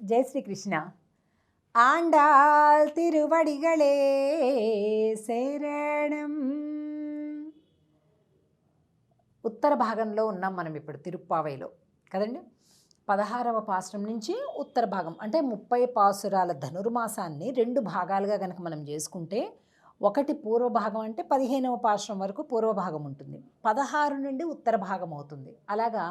జై శ్రీకృష్ణ. ఆండాల్ తిరువడిగళే శరణం. ఉత్తర భాగంలో ఉన్నాం మనం ఇప్పుడు తిరుప్పావైలో కదండి. 16వ పాసురం నుంచి ఉత్తర భాగం అంటే 30 పాసురాల ధనుర్మాసాన్ని 2 భాగాలుగా కనుక మనం చేసుకుంటే, ఒకటి పూర్వభాగం అంటే 15వ పాసురం వరకు పూర్వభాగం ఉంటుంది, 16 నుండి ఉత్తర భాగం అవుతుంది. అలాగా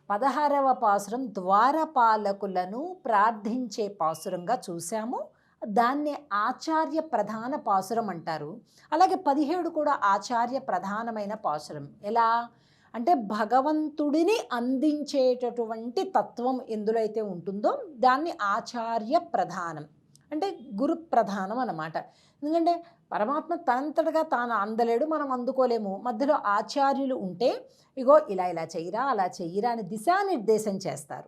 16వ పాసురం ద్వారపాలకులను ప్రార్థించే పాసురంగా చూసాము. దాన్ని ఆచార్య ప్రధాన పాసురం అంటారు. అలాగే 17 కూడా ఆచార్య ప్రధానమైన పాసురం. ఎలా అంటే భగవంతుడిని అందించేటటువంటి తత్వం ఎందులో అయితే ఉంటుందో దాన్ని ఆచార్య ప్రధానం అంటే గురు ప్రధానం అన్నమాట. ఎందుకంటే పరమాత్మ తనంతటగా తాను అందలేడు, మనం అందుకోలేము. మధ్యలో ఆచార్యులు ఉంటే ఇగో ఇలా ఇలా చెయ్యరా అలా చెయ్యరా అని దిశానిర్దేశం చేస్తారు,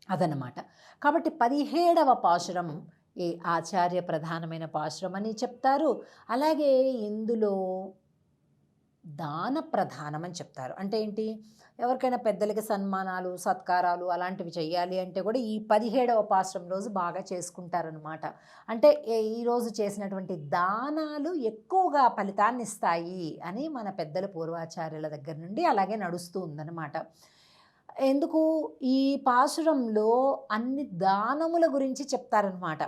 అదన్నమాట. కాబట్టి 17వ పాశురం ఈ ఆచార్య ప్రధానమైన పాశురం అని చెప్తారు. అలాగే ఇందులో దాన ప్రధానం అని చెప్తారు. అంటే ఏంటి, ఎవరికైనా పెద్దలకి సన్మానాలు సత్కారాలు అలాంటివి చేయాలి అంటే కూడా ఈ 17వ పాసురం రోజు బాగా చేసుకుంటారనమాట. అంటే ఈరోజు చేసినటువంటి దానాలు ఎక్కువగా ఫలితాన్ని ఇస్తాయి అని మన పెద్దల పూర్వాచార్యుల దగ్గర నుండి అలాగే నడుస్తూ ఉందన్నమాట. ఎందుకు ఈ పాసురంలో అన్ని దానముల గురించి చెప్తారనమాట.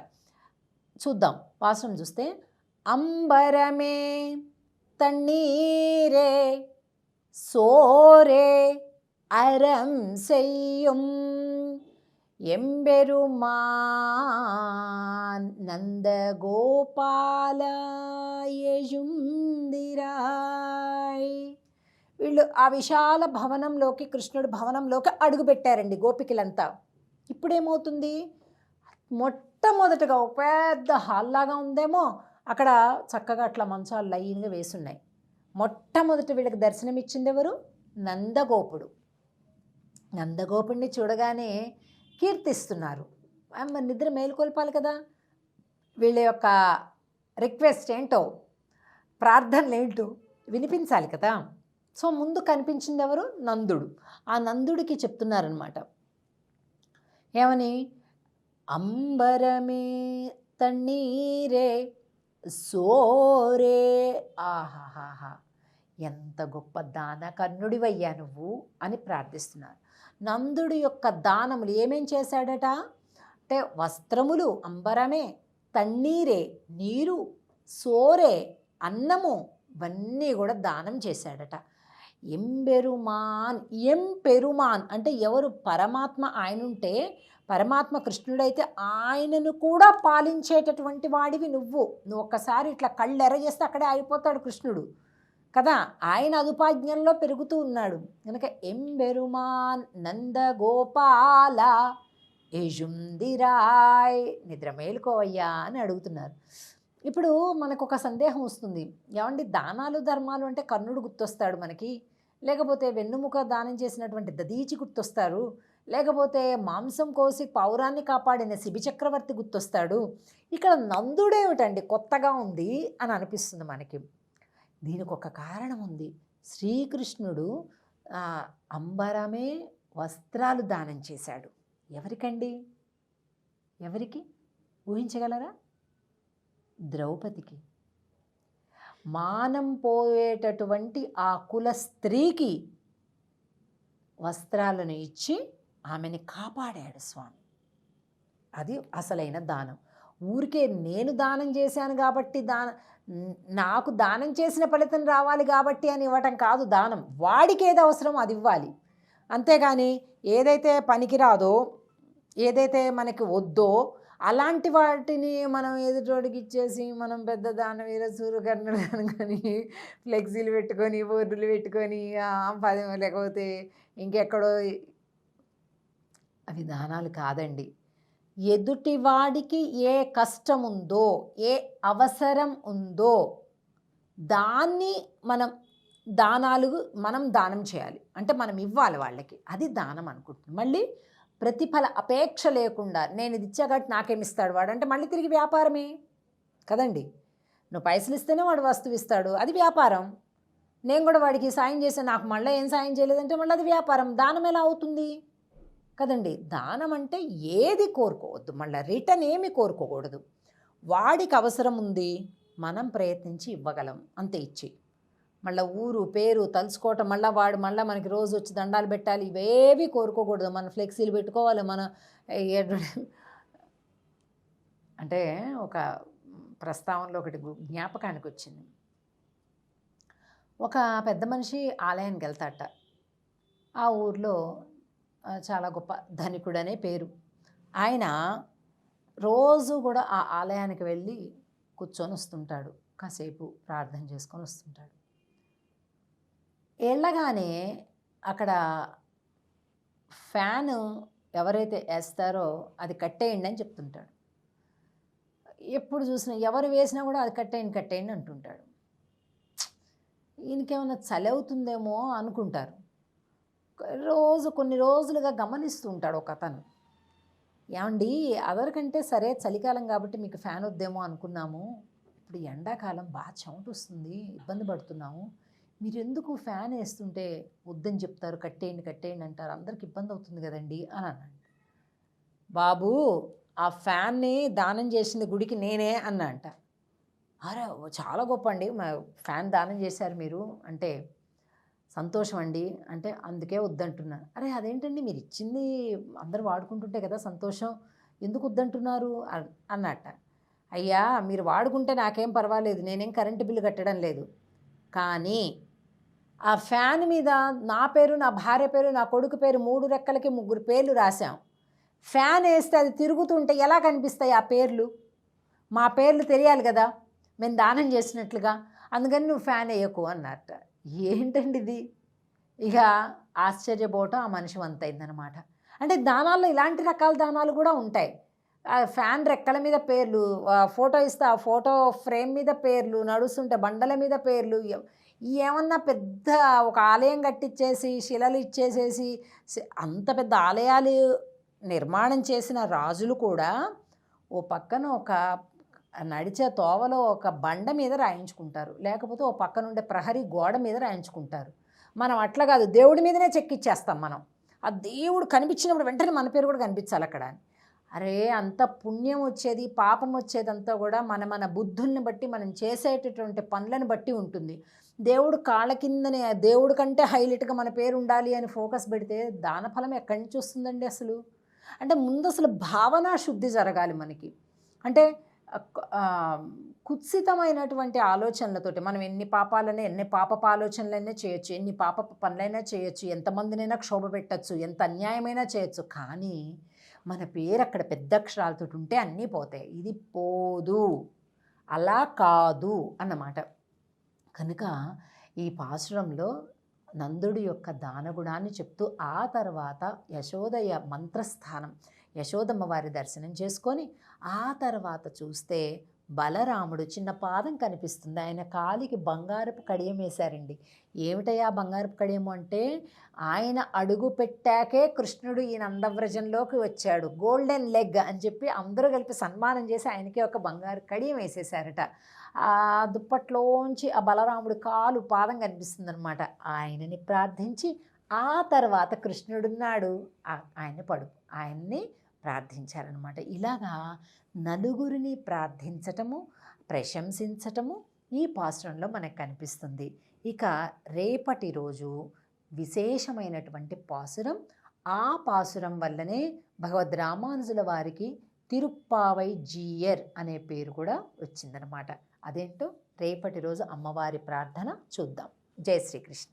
చూద్దాం పాసురం చూస్తే, అంబరమే తన్నీరే సోరే అరం செய்யும் எம்பெருமான் నందగోపాల యజుందిరాయ్. వీళ్ళు ఆ విశాల భవనంలోకి, కృష్ణుడి భవనంలోకి అడుగుపెట్టారండి గోపికలంతా. ఇప్పుడేమవుతుంది, మొట్టమొదటగా ఒక పెద్ద హాల్లాగా ఉందేమో, అక్కడ చక్కగా అట్లా మంచాలు లైన్గా వేసున్నాయి. మొట్టమొదటి వీళ్ళకి దర్శనమిచ్చింది ఎవరు? నందగోపుడు. నందగోపుడిని చూడగానే కీర్తిస్తున్నారు. మరి నిద్ర మేలుకొల్పాలి కదా, వీళ్ళ యొక్క రిక్వెస్ట్ ఏంటో, ప్రార్థనలు ఏంటో వినిపించాలి కదా. సో ముందు కనిపించింది ఎవరు? నందుడు. ఆ నందుడికి చెప్తున్నారనమాట ఏమని, అంబరమే తన్నీరే సోరే. ఆహాహా, ఎంత గొప్ప దాన కర్ణుడివయ్యా నువ్వు అని ప్రార్థిస్తున్నారు. నందుడి యొక్క దానములు ఏమేం చేశాడట అంటే, వస్త్రములు అంబరమే, తన్నీరే నీరు, సోరే అన్నము, ఇవన్నీ కూడా దానం చేశాడట. ఎంబెరుమాన్, ఎంపెరుమాన్ అంటే ఎవరు? పరమాత్మ. ఆయన ఉంటే పరమాత్మ కృష్ణుడైతే ఆయనను కూడా పాలించేటటువంటి వాడివి నువ్వు. నువ్వు ఒక్కసారి ఇట్లా కళ్ళు ఎర్ర చేస్తే అక్కడే అయిపోతాడు కృష్ణుడు కదా. ఆయన అదుపాజ్ఞంలో పెరుగుతూ ఉన్నాడు కనుక ఎంబెరుమాన్ నందగోపాల యజుందిరాయ్, నిద్ర మేలుకోవయ్యా అని అడుగుతున్నారు. ఇప్పుడు మనకు ఒక సందేహం వస్తుంది, ఏమండి దానాలు ధర్మాలు అంటే కర్ణుడు గుర్తొస్తాడు మనకి, లేకపోతే వెన్నుముక దానం చేసినటువంటి దదీచి గుర్తొస్తారు, లేకపోతే మాంసం కోసి పౌరాన్ని కాపాడిన శిబి చక్రవర్తి గుర్తొస్తాడు. ఇక్కడ నందుడేమిటండి కొత్తగా ఉంది అని అనిపిస్తుంది మనకి. దీనికి ఒక కారణం ఉంది. శ్రీకృష్ణుడు అంబరమే వస్త్రాలు దానం చేశాడు. ఎవరికండి? ఎవరికి ఊహించగలరా? ద్రౌపదికి. మానం పోయేటటువంటి ఆ కుల స్త్రీకి వస్త్రాలను ఇచ్చి ఆమెని కాపాడాడు స్వామి. అది అసలైన దానం. ఊరికే నేను దానం చేశాను కాబట్టి నాకు దానం చేసిన ఫలితం రావాలి కాబట్టి అని ఇవ్వటం కాదు దానం. వాడికి ఏది అవసరమో అది ఇవ్వాలి. అంతేగాని ఏదైతే పనికిరాదో, ఏదైతే మనకి వద్దో అలాంటి వాటిని మనం ఎదుటోడికి ఇచ్చేసి మనం పెద్ద దానవీర సూర్యకర్ణుడు అనుకొని ఫ్లెక్సీలు పెట్టుకొని బోర్డులు పెట్టుకొని లేకపోతే ఇంకెక్కడో, అవి దానాలు కాదండి. ఎదుటివాడికి ఏ కష్టం ఉందో, ఏ అవసరం ఉందో దాన్ని మనం దానం చేయాలి. అంటే మనం ఇవ్వాలి వాళ్ళకి, అది దానం అనుకుంటుంది. మళ్ళీ ప్రతిఫల అపేక్ష లేకుండా నేను ఇది ఇచ్చాగట్టి నాకేమిస్తాడు వాడు అంటే మళ్ళీ తిరిగి వ్యాపారమే కదండి. నువ్వు పైసలు ఇస్తేనే వాడు వస్తువు ఇస్తాడు, అది వ్యాపారం. నేను కూడా వాడికి సాయం చేశాను, నాకు మళ్ళీ ఏం సాయం చేయలేదంటే మళ్ళీ అది వ్యాపారం. దానం ఎలా అవుతుంది? కదండి. దానం అంటే ఏది కోరుకోవద్దు, మళ్ళీ రిటర్న్ ఏమి కోరుకోకూడదు. వాడికి అవసరం ఉంది, మనం ప్రయత్నించి ఇవ్వగలం, అంతే ఇచ్చి. మళ్ళీ ఊరు పేరు తలుచుకోవటం, మళ్ళీ వాడు మళ్ళీ మనకి రోజు వచ్చి దండాలు పెట్టాలి, ఇవేవి కోరుకోకూడదు. మన ఫ్లెక్సీలు పెట్టుకోవాలి, మన అంటే ఒక ప్రస్తావనలో ఒకటి జ్ఞాపకానికి వచ్చింది. ఒక పెద్ద మనిషి ఆలయానికి వెళ్తాట. ఆ ఊర్లో చాలా గొప్ప ధనికుడనే పేరు. ఆయన రోజు కూడా ఆ ఆలయానికి వెళ్ళి కూర్చొని వస్తుంటాడు, కాసేపు ప్రార్థన చేసుకొని వస్తుంటాడు. వెళ్ళగానే అక్కడ ఫ్యాను ఎవరైతే వేస్తారో అది కట్టేయండి అని చెప్తుంటాడు. ఎప్పుడు చూసినా ఎవరు వేసినా కూడా అది కట్టేయండి అంటుంటాడు. ఈయనకేమైనా చలి అవుతుందేమో అనుకుంటారు. కొన్ని రోజులుగా గమనిస్తూ ఉంటాడు ఒక అతను. ఏమండి, అదరికంటే సరే చలికాలం కాబట్టి మీకు ఫ్యాన్ వద్దేమో అనుకున్నాము, ఇప్పుడు ఎండాకాలం బాగా చెమట వస్తుంది, ఇబ్బంది పడుతున్నాము, మీరు ఎందుకు ఫ్యాన్ వేస్తుంటే వద్దని చెప్తారు, కట్టేయండి అంటారు, అందరికి ఇబ్బంది అవుతుంది కదండి అని అన్నాడు. బాబు, ఆ ఫ్యాన్ని దానం చేసింది గుడికి నేనే అన్నా అంట. అరే చాలా గొప్ప అండి, మా ఫ్యాన్ దానం చేశారు మీరు అంటే, సంతోషం అండి అంటే, అందుకే వద్దంటున్నాను. అరే అదేంటండి, మీరు ఇచ్చింది అందరూ వాడుకుంటుంటే కదా సంతోషం, ఎందుకు వద్దంటున్నారు అన్నట్ట. అయ్యా, మీరు వాడుకుంటే నాకేం పర్వాలేదు, నేనేం కరెంటు బిల్లు కట్టడం లేదు, కానీ ఆ ఫ్యాన్ మీద నా పేరు, నా భార్య పేరు, నా కొడుకు పేరు, 3 రెక్కలకి 3 పేర్లు రాశాం. ఫ్యాన్ వేస్తే అది తిరుగుతుంటే ఎలా కనిపిస్తాయి ఆ పేర్లు? మా పేర్లు తెలియాలి కదా మేము దానం చేసినట్లుగా, అందుకని నువ్వు ఫ్యాన్ వేయకు అన్నట్ట. ఏంటండి ఇది? ఇక ఆశ్చర్యపోవటం ఆ మనిషి వంతైందనమాట. అంటే దానాల్లో ఇలాంటి రకాల దానాలు కూడా ఉంటాయి. ఫ్యాన్ రెక్కల మీద పేర్లు, ఫోటో ఇస్తే ఆ ఫోటో ఫ్రేమ్ మీద పేర్లు, నడుస్తుంటే బండల మీద పేర్లు. ఏమన్నా పెద్ద ఒక ఆలయం కట్టించేసి శిలలు ఇచ్చేసేసి అంత పెద్ద ఆలయాలు నిర్మాణం చేసిన రాజులు కూడా ఓ పక్కన ఒక నడిచే తోవలో ఒక బండ మీద రాయించుకుంటారు, లేకపోతే ఓ పక్కన ఉండే ప్రహరీ గోడ మీద రాయించుకుంటారు. మనం అట్లా కాదు, దేవుడి మీదనే చెక్కిచ్చేస్తాం. మనం ఆ దేవుడు కనిపించినప్పుడు వెంటనే మన పేరు కూడా కనిపించాలి అక్కడ. అరే, అంత పుణ్యం వచ్చేది పాపం వచ్చేదంతా కూడా మన బుద్ధుల్ని బట్టి, మనం చేసేటటువంటి పనులను బట్టి ఉంటుంది. దేవుడు కాళ్ళ కిందనే, దేవుడి కంటే హైలైట్గా మన పేరు ఉండాలి అని ఫోకస్ పెడితే దానఫలం ఎక్కడి నుంచి వస్తుందండి అసలు? అంటే ముందు అసలు భావనా శుద్ధి జరగాలి మనకి. అంటే కుత్సితమైనటువంటి ఆలోచనలతోటి మనం ఎన్ని పాపపు ఆలోచనలైనా చేయొచ్చు, ఎన్ని పాప పనులైనా చేయొచ్చు, ఎంతమందినైనా క్షోభ పెట్టచ్చు, ఎంత అన్యాయమైనా చేయొచ్చు, కానీ మన పేరు అక్కడ పెద్ద అక్షరాలతో ఉంటే అన్నీ పోతాయి. ఇది పోదు, అలా కాదు అన్నమాట. కనుక ఈ పాసురంలో నందుడి యొక్క దానగుణాన్ని చెప్తూ ఆ తర్వాత యశోదయ మంత్రస్థానం, యశోదమ్మ వారి దర్శనం చేసుకొని ఆ తర్వాత చూస్తే బలరాముడు చిన్న పాదం కనిపిస్తుంది, ఆయన కాలికి బంగారపు కడియం వేశారండి. ఏమిటయ్యా బంగారపు కడియము అంటే, ఆయన అడుగు పెట్టాకే కృష్ణుడు ఈ నందవ్రజంలోకి వచ్చాడు, గోల్డెన్ లెగ్ అని చెప్పి అందరూ కలిపి సన్మానం చేసి ఆయనకి ఒక బంగారు కడియం వేసేసారట. ఆ దుప్పట్లోంచి ఆ బలరాముడు పాదం కనిపిస్తుంది అనమాట. ఆయనని ప్రార్థించి ఆ తర్వాత కృష్ణుడున్నాడు, ఆయన్ని ప్రార్థించారనమాట. ఇలాగా నలుగురిని ప్రార్థించటము, ప్రశంసించటము ఈ పాసురంలో మనకు కనిపిస్తుంది. ఇక రేపటి రోజు విశేషమైనటువంటి పాసురం. ఆ పాసురం వల్లనే భగవద్ రామానుజుల వారికి తిరుప్పావై జీయర్ అనే పేరు కూడా వచ్చిందనమాట. అదేంటో రేపటి రోజు అమ్మవారి ప్రార్థన చూద్దాం. జై శ్రీకృష్ణ.